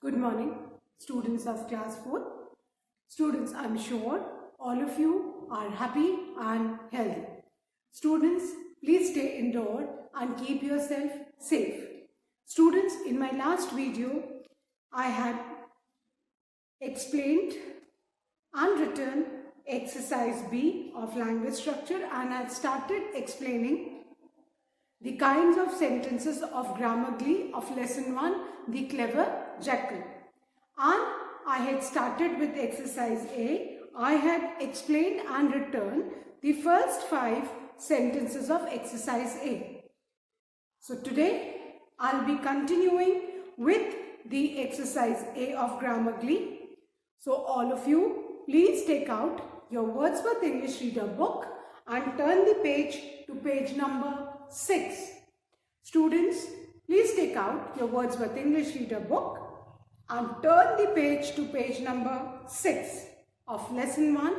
Good morning, students of class 4. Students, I'm sure all of you are happy and healthy. Students, please stay indoor and keep yourself safe. Students, in my last video, I had explained and written exercise B of language structure, and I started explaining the kinds of sentences of Grammarly of lesson 1, the clever jackal. And I had started with exercise A. I had explained and written the first 5 sentences of exercise A. So today I'll be continuing with the exercise A of Grammarly. So all of you, please take out your Wordsworth English Reader book and turn the page to page number 6. Students, please take out your Wordsworth English Reader book and turn the page to page number 6 of lesson 1,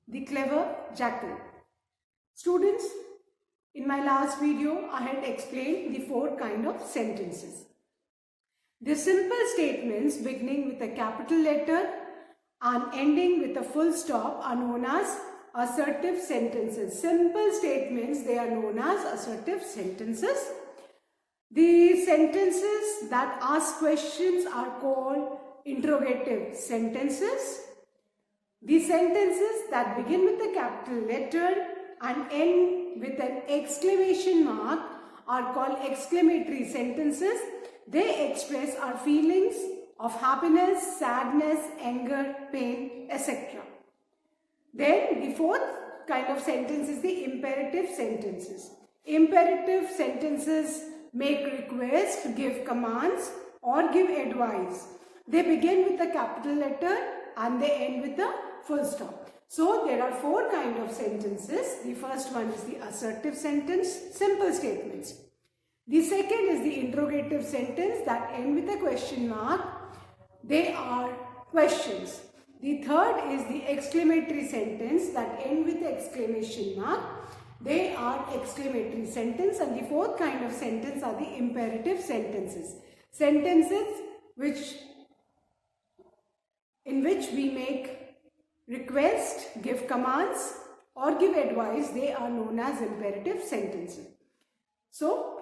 the clever jackal. Students, in my last video, I had explained the 4 kinds of sentences. The simple statements beginning with a capital letter and ending with a full stop are known as assertive sentences. Simple statements, they are known as assertive sentences. The sentences that ask questions are called interrogative sentences. The sentences that begin with a capital letter and end with an exclamation mark are called exclamatory sentences. They express our feelings of happiness, sadness, anger, pain, etc. Then the 4th kind of sentence is the imperative sentences. Imperative sentences make requests, give commands or give advice. They begin with a capital letter and they end with a full stop. So there are 4 kinds of sentences. The first one is the assertive sentence, simple statements. The second is the interrogative sentence that end with a question mark. They are questions. The third is the exclamatory sentence that end with exclamation mark. They are exclamatory sentence, and the 4th kind of sentence are the imperative sentences. Sentences in which we make request, give commands or give advice, they are known as imperative sentences. So,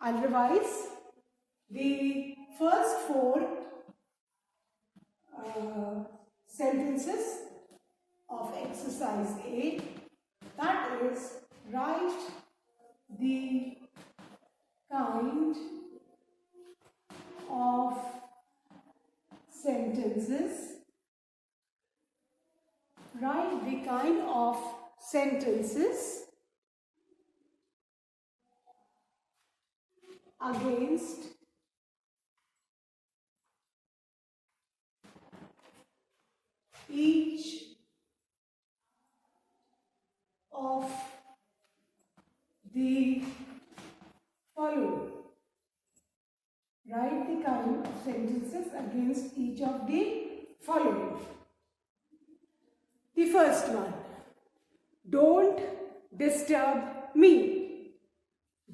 I'll revise the first 4 sentences of exercise A. That is, write the kind of sentences. Write the kind of sentences against each of the following. Write the kind of sentences against each of the following. The first one, don't disturb me.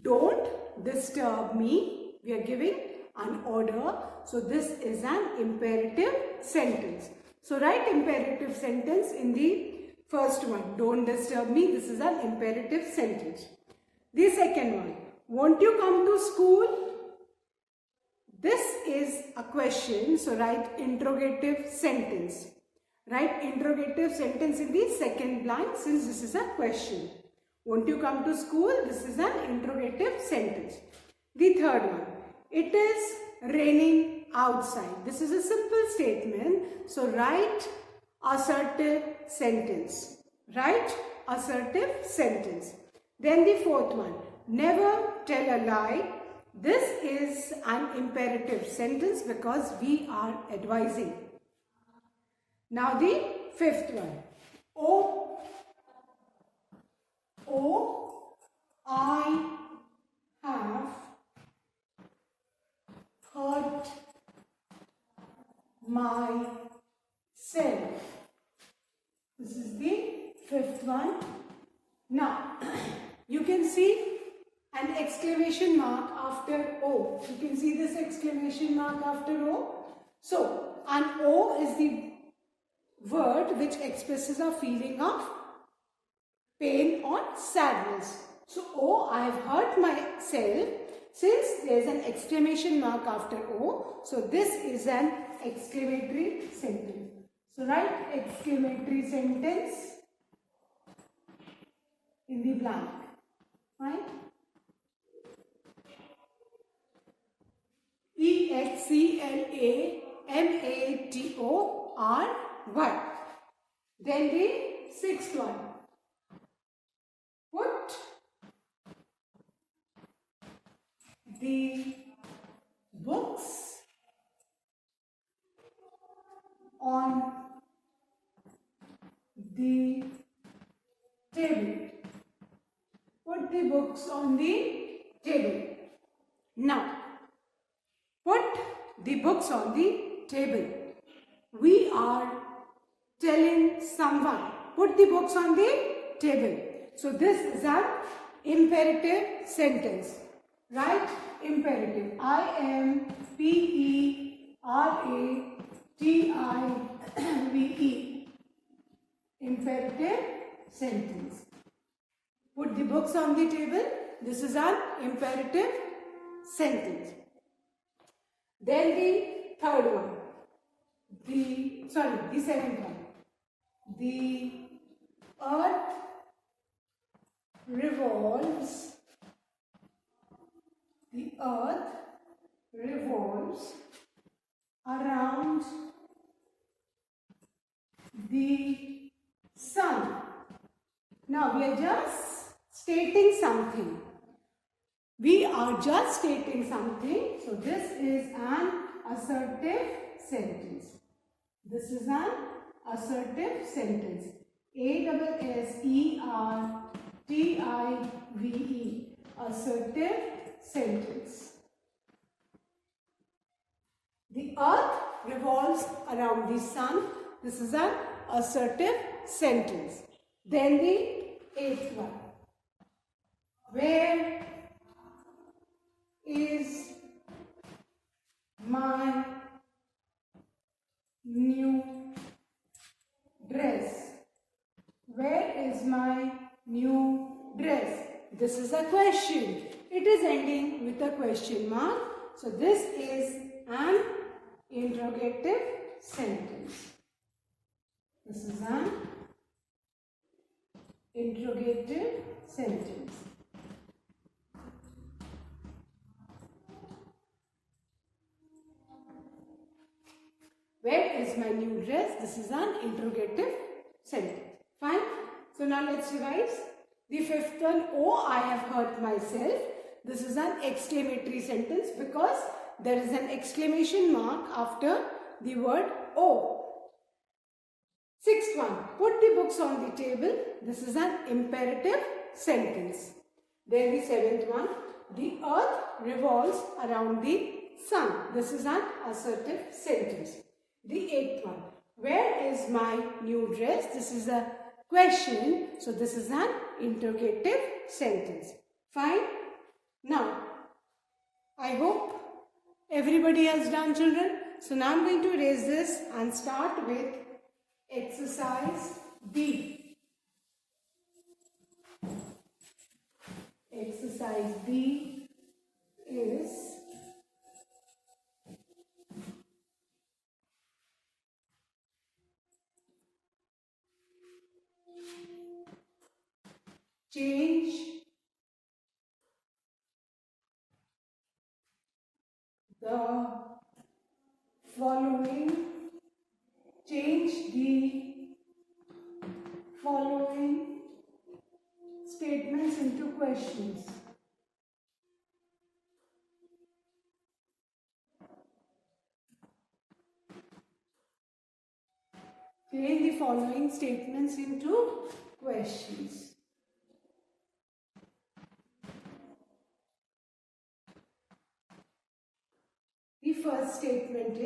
Don't disturb me. We are giving an order. So this is an imperative sentence. So write imperative sentence in the first one, don't disturb me. This is an imperative sentence. The second one, won't you come to school? This is a question, so write interrogative sentence. Write interrogative sentence in the second blank since this is a question. Won't you come to school? This is an interrogative sentence. The third one, it is raining outside. This is a simple statement, so write assertive sentence. Write assertive sentence. Then the 4th one, never tell a lie. This is an imperative sentence because we are advising. Now the 5th one, I have hurt myself. This is the 5th one. Now, you can see an exclamation mark after O. You can see this exclamation mark after O. So, an O is the word which expresses a feeling of pain or sadness. So, O, I have hurt myself. Since there is an exclamation mark after O, so this is an exclamatory sentence. So, write exclamatory sentence in the blank. Fine. EXCLAMATORY. Then the sixth one. Put the books on the table. Put the books on the table. Now, put the books on the table. We are telling someone, put the books on the table. So, this is an imperative sentence. Right? Imperative. IMPERATIVE. Imperative sentence. Put the books on the table. This is an imperative sentence. Then the third one. The seventh one. The earth revolves. The earth revolves around the sun. Now we are just stating something. We are just stating something. So this is an assertive sentence. This is an assertive sentence. ASSERTIVE. Assertive sentence. The earth revolves around the sun. This is an assertive sentence. Then the eighth one. Where is my new dress? Where is my new dress? This is a question. It is ending with a question mark. So this is an interrogative sentence. This is an interrogative sentence. Where is my new dress? This is an interrogative sentence. Fine. So now let's revise. The fifth one, oh, I have hurt myself. This is an exclamatory sentence because there is an exclamation mark after the word oh. Sixth one, put the books on the table. This is an imperative sentence. Then the seventh one, the earth revolves around the sun. This is an assertive sentence. The eighth one, where is my new dress? This is a question. So this is an interrogative sentence. Fine. Now, I hope everybody has done, children. So now I am going to erase this and start with exercise B. Exercise B is change the following. Change the following statements into questions. Change the following statements into questions. The first statement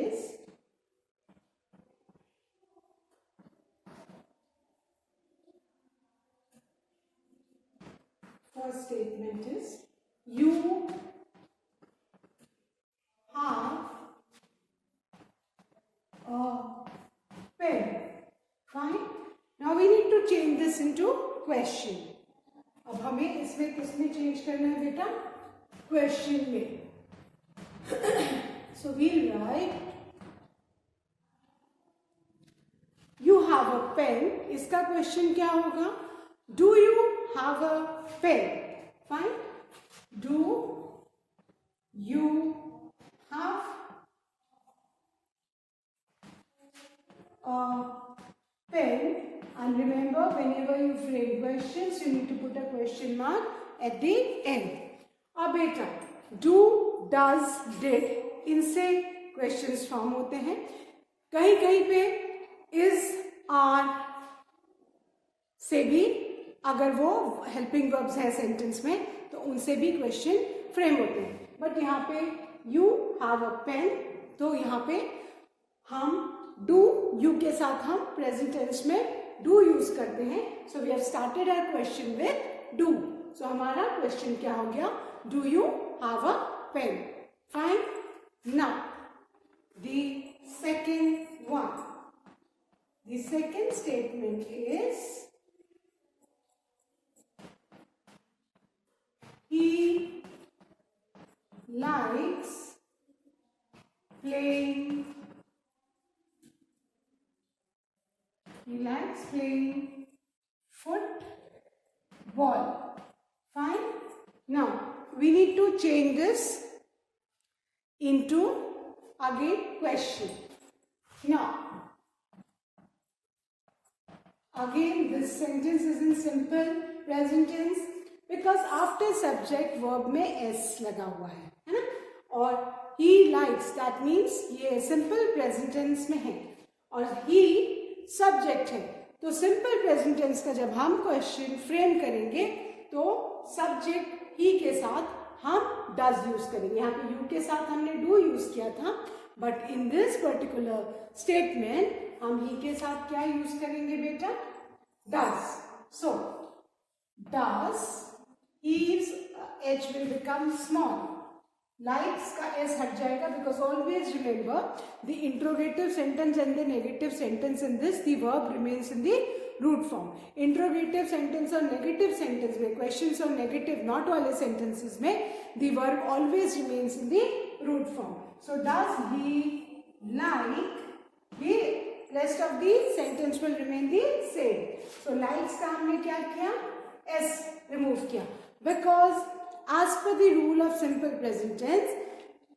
is you have a pen. Fine. Now we need to change this into question. अब हमें इसमें किसमें change करना है बेटा? Question में. So we'll write you have a pen. इसका question क्या होगा? Do you have a pen? Fine. Do you have a pen? And remember, whenever you frame questions, you need to put a question mark at the end. अब बेटा do, does, did, इनसे questions form होते हैं. कहीं कहीं पे is, are से भी अगर वो हेल्पिंग वर्ब्स है सेंटेंस में तो उनसे भी क्वेश्चन फ्रेम होते हैं. बट यहाँ पे यू हैव अ पेन, तो यहाँ पे हम डू, यू के साथ हम प्रेजेंट टेंस में डू यूज करते हैं. So we have started our question with do. सो हमारा क्वेश्चन क्या हो गया? Do you have a pen? Fine. Now the second one, the second statement is he likes playing football. Fine. Now we need to change this into again question. Now again this sentence is in simple present tense because after subject verb में s लगा हुआ है ना. और he likes, that means ये simple present tense में है और he subject है. तो simple present tense का जब हम question frame करेंगे तो subject he के साथ हम does use करेंगे. यहाँ पे you के साथ हमने do use किया था, but in this particular statement हम he के साथ क्या यूज करेंगे बेटा? does. So does, he's h will become small, likes का s हट जाएगा because always remember the interrogative sentence and the negative sentence in this, the verb remains in the root form. Interrogative sentence और negative sentence में, questions और negative not वाले sentences में the verb always remains in the root form. So does he like, the rest of the sentence will remain the same. So likes का हमने क्या किया? s remove किया because as per the rule of simple present tense,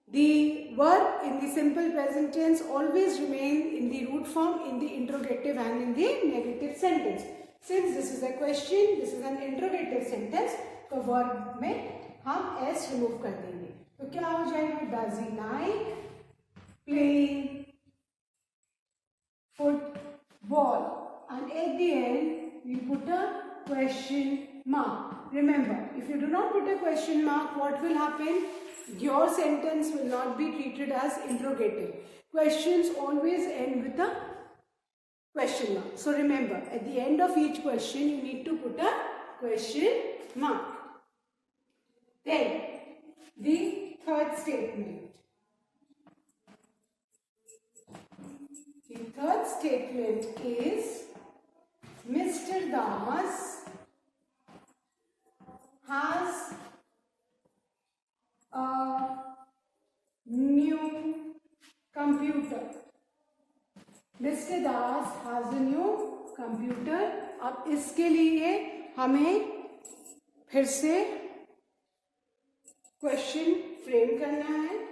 the verb in the simple present tense always remain in the root form in the interrogative and in the negative sentence. Since this is a question, this is an interrogative sentence, तो verb में हम s remove कर देंगे. तो क्या हो जाएगा? Does he like playing football? And at the end we put a question mark. Remember, if you do not put a question mark, what will happen? Your sentence will not be treated as interrogative. Questions always end with a question mark. So remember, at the end of each question you need to put a question mark. Then the third statement. The third statement is Mr. Das has a new computer. Mr. Das has a new computer. अब इसके लिए हमें फिर से question frame करना है.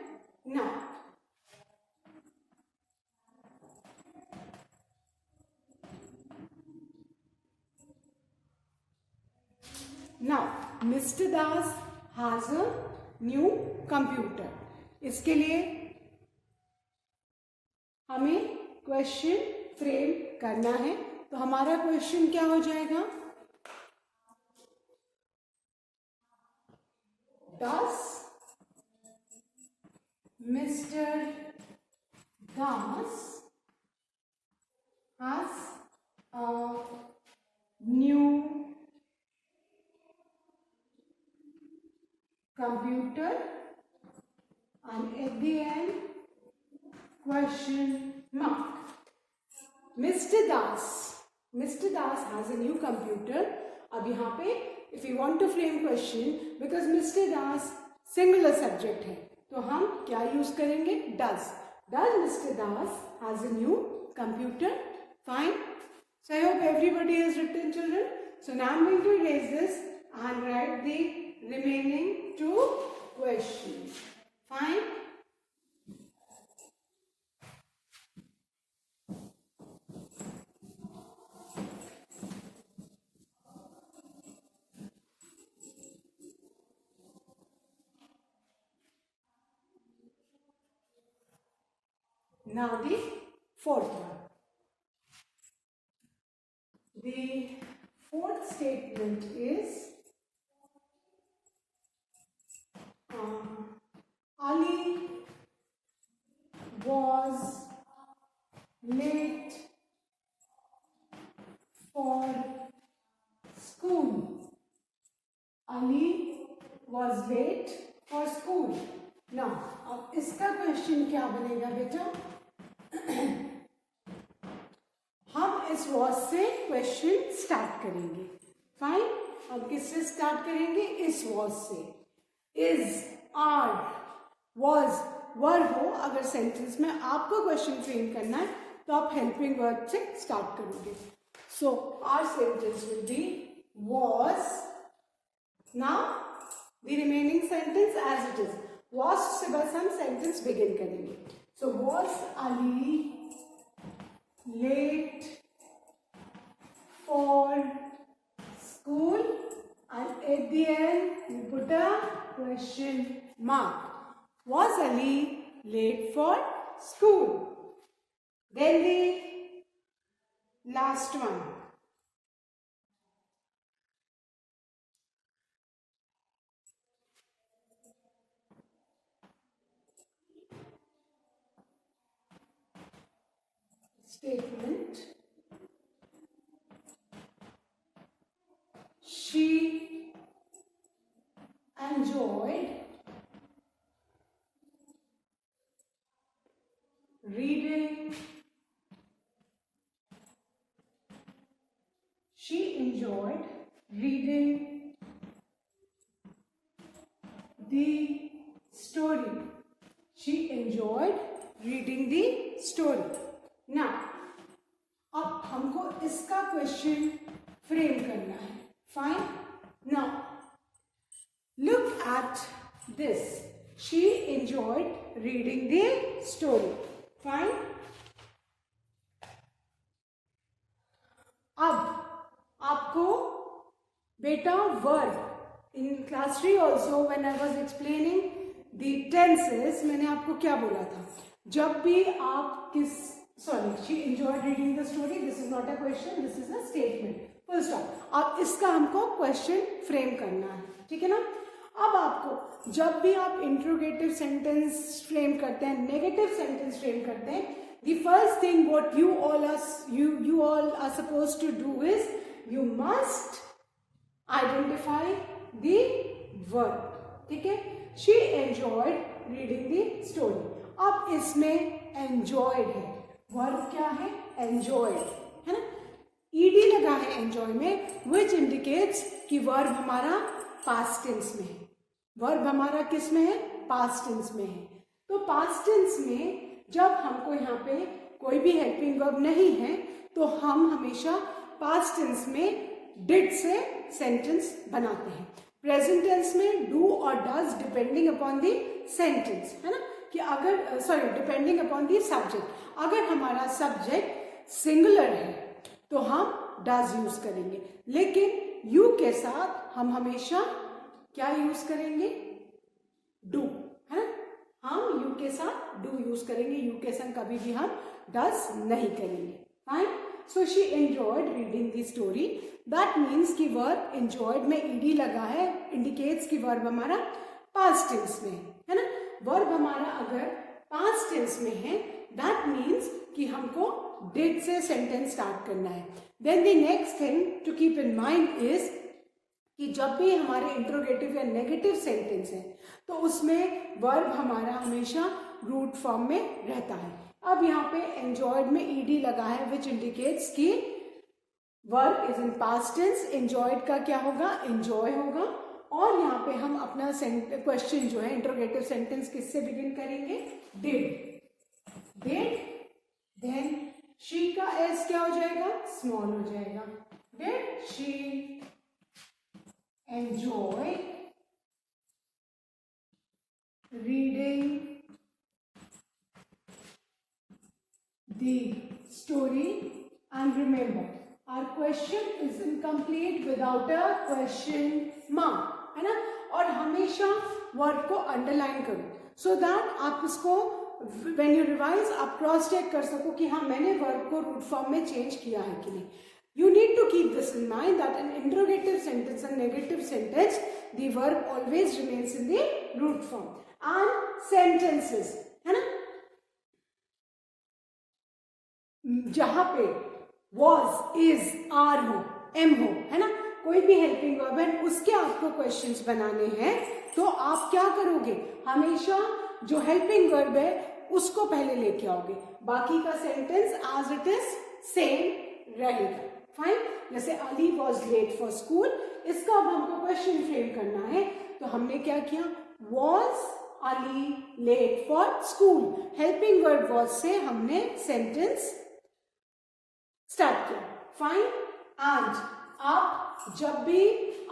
Now Mr. Das has a new computer. इसके लिए हमें क्वेश्चन फ्रेम करना है. तो हमारा क्वेश्चन क्या हो जाएगा? Does Mr. Das has a new computer? question mark. Mr. Das has a new computer. अब यहाँ पे if you want to frame question, because Mr. Das singular subject है, तो हम क्या use करेंगे? Does Mr. Das has a new computer? Fine. So I hope everybody has written, children. So now I'm going to erase this and write the remaining two questions. Fine. Now the fourth one. The fourth statement is Ali was late for school. Ali was late for school. Now, अब इसका question क्या बनेगा बेटा? हम इस was से question start करेंगे. Fine. अब किससे स्टार्ट करेंगे? इस was से. Is, are, was, were हो अगर सेंटेंस में आपको क्वेश्चन फ्रेम करना है तो आप हेल्पिंग वर्ब से स्टार्ट करोगे. So our sentence will be was. Now the remaining sentence as it is. was से बस हम सेंटेंस बिगिन करेंगे. सो was Ali late for school, and at the end we put a question mark. Was Ali late for school? Then the last one. Statement. She enjoyed reading. She enjoyed reading the story. She enjoyed reading the story. Now, अब हमको इसका question frame करना है. Fine. Now look at this. She enjoyed reading the story. Fine. अब आपको बेटा verb in class 3 also when I was explaining the tenses, मैंने आपको क्या बोला था? जब भी आप she enjoyed reading the story. This is not a question, this is a statement. Full stop. अब इसका हमको क्वेश्चन फ्रेम करना है. ठीक है ना? अब आपको जब भी आप इंट्रोगेटिव सेंटेंस फ्रेम करते हैं, नेगेटिव सेंटेंस फ्रेम करते हैं, the first thing what you all are supposed to do is you must identify the verb. ठीक है? She enjoyed reading the story. अब इसमें enjoyed है. वर्ब क्या है? enjoyed है ना? ed लगा है enjoy में, which indicates कि वर्ब हमारा past tense में है. वर्ब हमारा किस में है? past tense में है. तो past tense में जब हमको यहाँ पे कोई भी हेल्पिंग वर्ब नहीं है तो हम हमेशा past tense में did से सेंटेंस बनाते हैं. प्रेजेंट टेंस में do और does depending upon the sentence, है ना? कि अगर डिपेंडिंग अपॉन दी सब्जेक्ट, अगर हमारा सब्जेक्ट सिंगुलर है तो हम डज यूज करेंगे, लेकिन यू के साथ हम हमेशा क्या यूज करेंगे? डू, है ना? हम यू के साथ डू यूज करेंगे. यू के संग कभी भी हम डज नहीं करेंगे. Fine. So she enjoyed reading the story. That means कि वर्ब एंजॉयड में ईडी लगा है, इंडिकेट्स कि वर्ब हमारा पास्ट टेंस में है ना? वर्ब हमारा अगर पास्ट टेंस में है दैट मीन्स कि हमको डिड से सेंटेंस स्टार्ट करना है. Then the next thing to keep in mind is कि जब भी हमारे इंट्रोगेटिव या नेगेटिव सेंटेंस है तो उसमें वर्ब हमारा हमेशा रूट फॉर्म में रहता है। अब यहाँ पे एंजॉयड में ईडी लगा है विच इंडिकेट्स कि verb is in past tense. Enjoyed का क्या होगा, एंजॉय होगा। और यहाँ पे हम अपना क्वेश्चन जो है इंट्रोगेटिव सेंटेंस किससे बिगिन करेंगे, डिड। देन शी का एस क्या हो जाएगा, स्मॉल हो जाएगा। Did she enjoy reading the story? And remember, our question is incomplete without a question mark, है ना। और हमेशा वर्ड को अंडरलाइन करो so that आप इसको when you revise आप क्रॉस चेक कर सको कि हाँ मैंने वर्ड को रूट फॉर्म में चेंज किया है कि नहीं। You need to keep this in mind that in interrogative sentence and negative sentence the verb always remains in the root form. And sentences, है ना, जहां पे was, is, are हो, am हो, है ना, कोई भी हेल्पिंग वर्ब है उसके आपको क्वेश्चंस बनाने हैं तो आप क्या करोगे, हमेशा जो हेल्पिंग वर्ब है उसको पहले लेके आओगे, बाकी का sentence as it is same रहेगा। फाइन। जैसे Ali was late for school, इसका अब हमको क्वेश्चन फ्रेम करना है तो हमने क्या किया, was Ali late for school, helping verb was से हमने सेंटेंस स्टार्ट किया। फाइन। एंड आप जब भी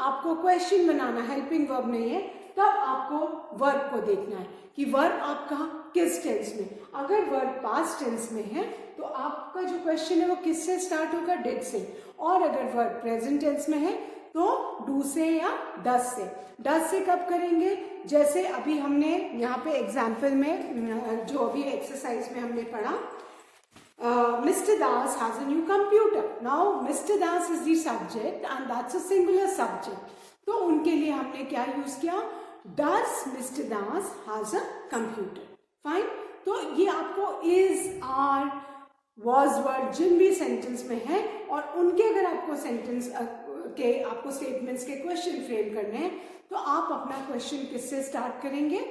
आपको क्वेश्चन बनाना हेल्पिंग वर्ब नहीं है तब आपको वर्ब को देखना है कि वर्ब आपका किस टेंस में। अगर वर्ब पास्ट टेंस में है तो आपका जो क्वेश्चन है वो किससे स्टार्ट होगा, डिड से। और अगर वर्ब प्रेजेंट टेंस में है तो डू से या डस से। डस से कब करेंगे, जैसे अभी हमने यहाँ पे एग्जाम्पल में जो अभी एक्सरसाइज में हमने पढ़ा, Mr. Das has a new computer. Now Mr. Das is the subject and that's a singular subject. तो उनके लिए हमने क्या यूज किया, Does Mr. Das has a computer. Fine. तो ये आपको is, are, was वर्ड जिन भी सेंटेंस में है और उनके अगर आपको सेंटेंस के आपको स्टेटमेंट्स के क्वेश्चन फ्रेम करने हैं तो आप अपना क्वेश्चन किससे स्टार्ट करेंगे,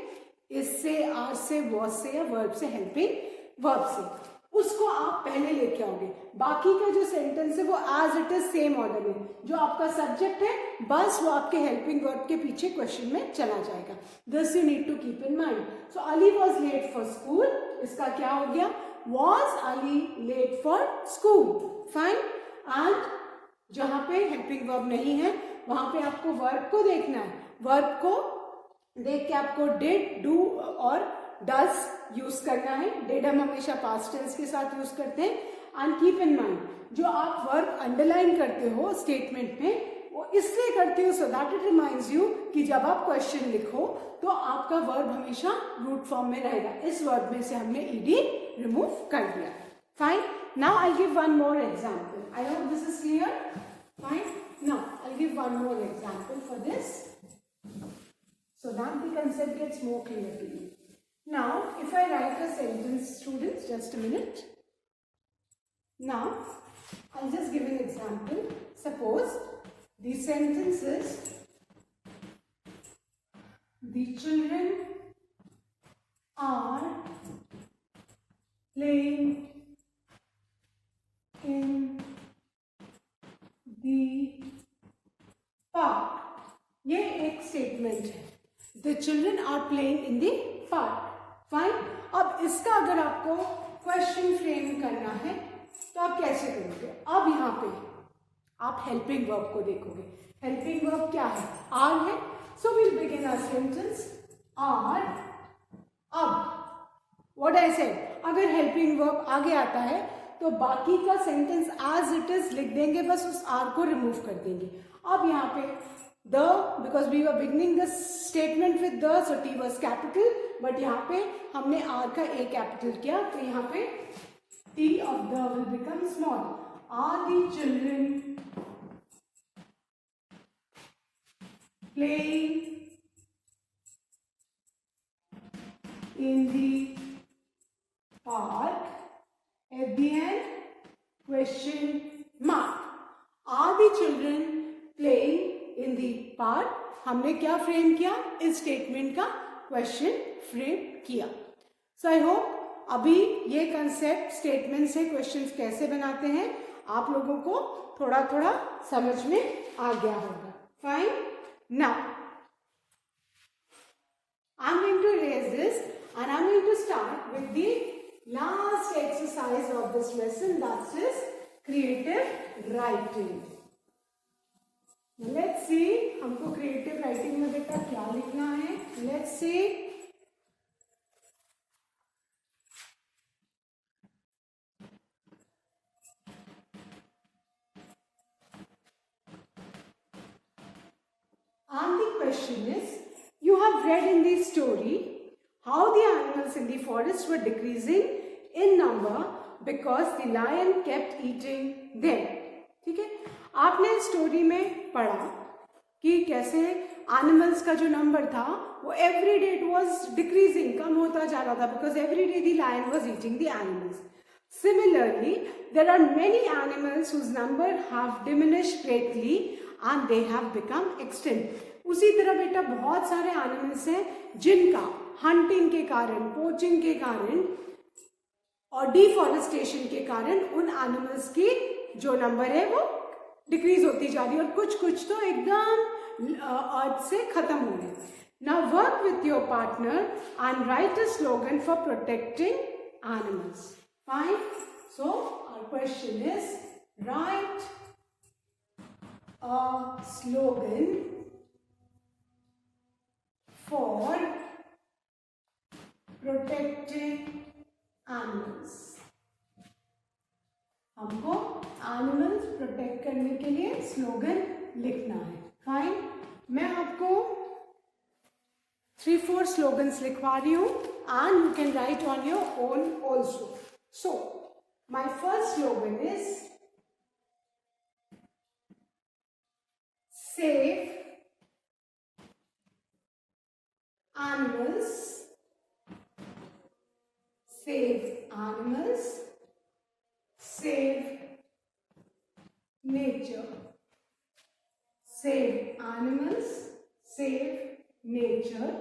इससे, आर से, was से या वर्ब से, हेल्पिंग वर्ब से। उसको आप पहले लेके आओगे, बाकी का जो सेंटेंस है वो as it is same order में, जो आपका सब्जेक्ट है बस वो आपके हेल्पिंग वर्ब के पीछे क्वेश्चन में चला जाएगा। This you need to keep in mind. So Ali was late for school, इसका क्या हो गया, was Ali late for school. Fine. And जहां पे हेल्पिंग वर्ब नहीं है वहां पे आपको वर्ब को देखना है, वर्ब को देख के आपको डिड, डू और डस यूज करना है। डिड हम हमेशा पास्ट टेंस के साथ यूज करते हैं। एंड कीप इन माइंड, जो आप वर्ब अंडरलाइन करते हो स्टेटमेंट में वो इसलिए करते हो so that it reminds you कि जब आप क्वेश्चन लिखो तो आपका वर्ब हमेशा रूट फॉर्म में रहेगा। इस वर्ब में से हमने ईडी रिमूव कर दिया। Fine. Now I give one more example. I hope this is clear. Fine. Now I give one more example for this so that the concept gets more clear to you. Now, if I write a sentence, students, just a minute. Now, I'll just give an example. Suppose the sentence is, the children are playing in the park. ये एक statement है, The children are playing in the park. Fine. अब इसका अगर आपको question frame करना है तो आप कैसे करोगे, अब यहाँ पे आप हेल्पिंग वर्ब को देखोगे। हेल्पिंग वर्ब क्या है, आर है। So will begin a sentence are. अब व्हाट आई सेड, अगर हेल्पिंग वर्ब आगे आता है तो बाकी का सेंटेंस एज इट इज लिख देंगे, बस उस आर को रिमूव कर देंगे। अब यहाँ पे the, because we were beginning the statement with the, so T was capital, but यहाँ पे हमने R का A capital किया तो यहाँ पे T of the will become small. Are the children playing in the park? At the end, question mark. Are the children playing in the park? हमने क्या फ्रेम किया, इस स्टेटमेंट का क्वेश्चन फ्रेम किया। सो आई होप अभी ये concept statement से questions कैसे बनाते हैं आप लोगों को थोड़ा थोड़ा समझ में आ गया होगा. Fine. Now I'm going to erase this and I'm going to start with the last exercise of this lesson, that is creative writing. Let's see हमको creative writing में बेटा क्या लिखना है. Let's see. And the question is, you have read in the story how the animals in the forest were decreasing in number because the lion kept eating them. ठीक है, आपने story में पढ़ा कि कैसे एनिमल्स का जो नंबर था वो every day it was decreasing, कम होता जा रहा था because every day the lion was eating the animals. Similarly, there are many animals whose number have diminished greatly and they have become extinct. उसी तरह बेटा बहुत सारे एनिमल्स हैं जिनका हंटिंग के कारण, पोचिंग के कारण और डिफॉरेस्टेशन के कारण उन एनिमल्स की जो नंबर है वो डिक्रीज होती जा रही है और कुछ तो एकदम अर्थ से खत्म हो रहे. Now work with your partner and write a slogan for protecting animals. Fine. So our question is write a slogan for protecting animals. हमको एनिमल्स प्रोटेक्ट करने के लिए स्लोगन लिखना है. फाइन. मैं आपको 3-4 स्लोगन्स लिखवा रही हूँ and you can write on your own also. So my first slogan is save animals, save animals, save nature, save animals, save nature,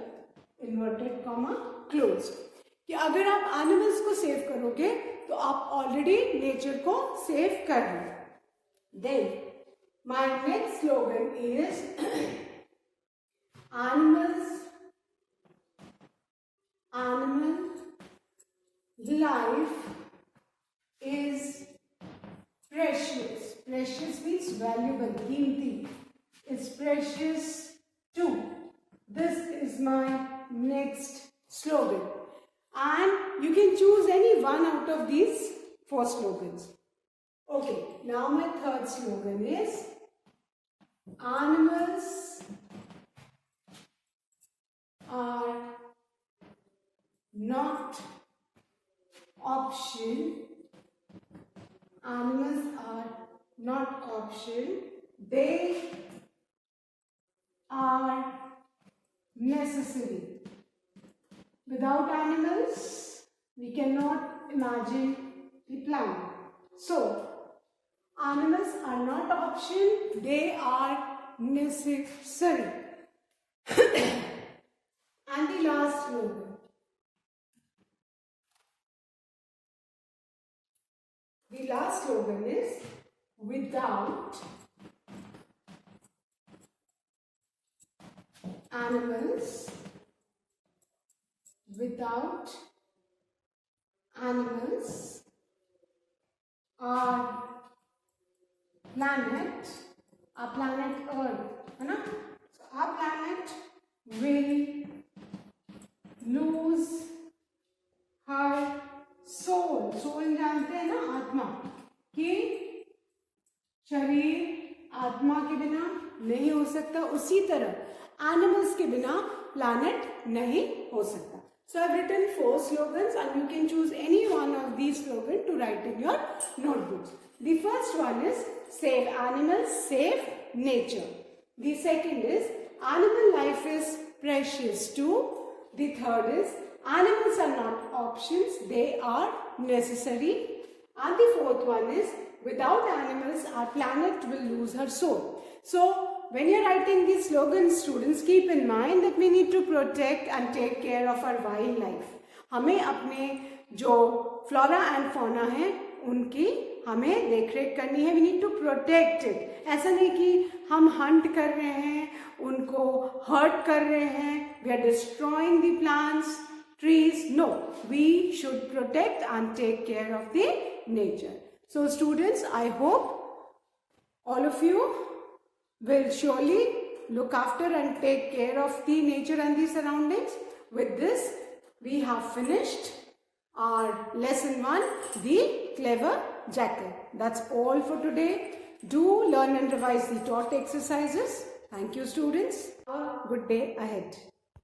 inverted comma closed. कि अगर आप एनिमल्स को सेव करोगे तो आप ऑलरेडी नेचर को सेव कर रहे हो. Then my next slogan is animal life is precious. Precious means valuable, कीमती. It's precious too. This is my next slogan. And you can choose any one out of these 4 slogans. Okay, now my third slogan is animals are not option. Animals are not option. They are necessary. Without animals, we cannot imagine the planet. So, animals are not option, they are necessary. And the last slogan. The last slogan is without animals, without animals, our planet Earth, है ना? So our planet will lose her soul. Soul जानते हैं ना, आत्मा. कि शरीर आत्मा के बिना नहीं हो सकता, उसी तरह एनिमल्स के बिना planet नहीं हो सकता. So I have written 4 slogans and you can choose any one of these slogans to write in your notebooks. The first one is save animals, save nature. The second is animal life is precious too. The third is animals are not options, they are necessary. And the fourth one is without animals our planet will lose her soul. So when you are writing these slogans, students, keep in mind that we need to protect and take care of our wildlife. हमें अपने जो flora and fauna है उनकी हमें देखरेख करनी है. We need to protect it. ऐसा नहीं कि हम हंट कर रहे हैं, उनको हर्ट कर रहे हैं, we are destroying the plants, trees. No, we should protect and take care of the nature. So students, I hope all of you will surely look after and take care of the nature and the surroundings. With this, we have finished our lesson 1, the clever jackal. That's all for today. Do learn and revise the taught exercises. Thank you students. Have a good day ahead.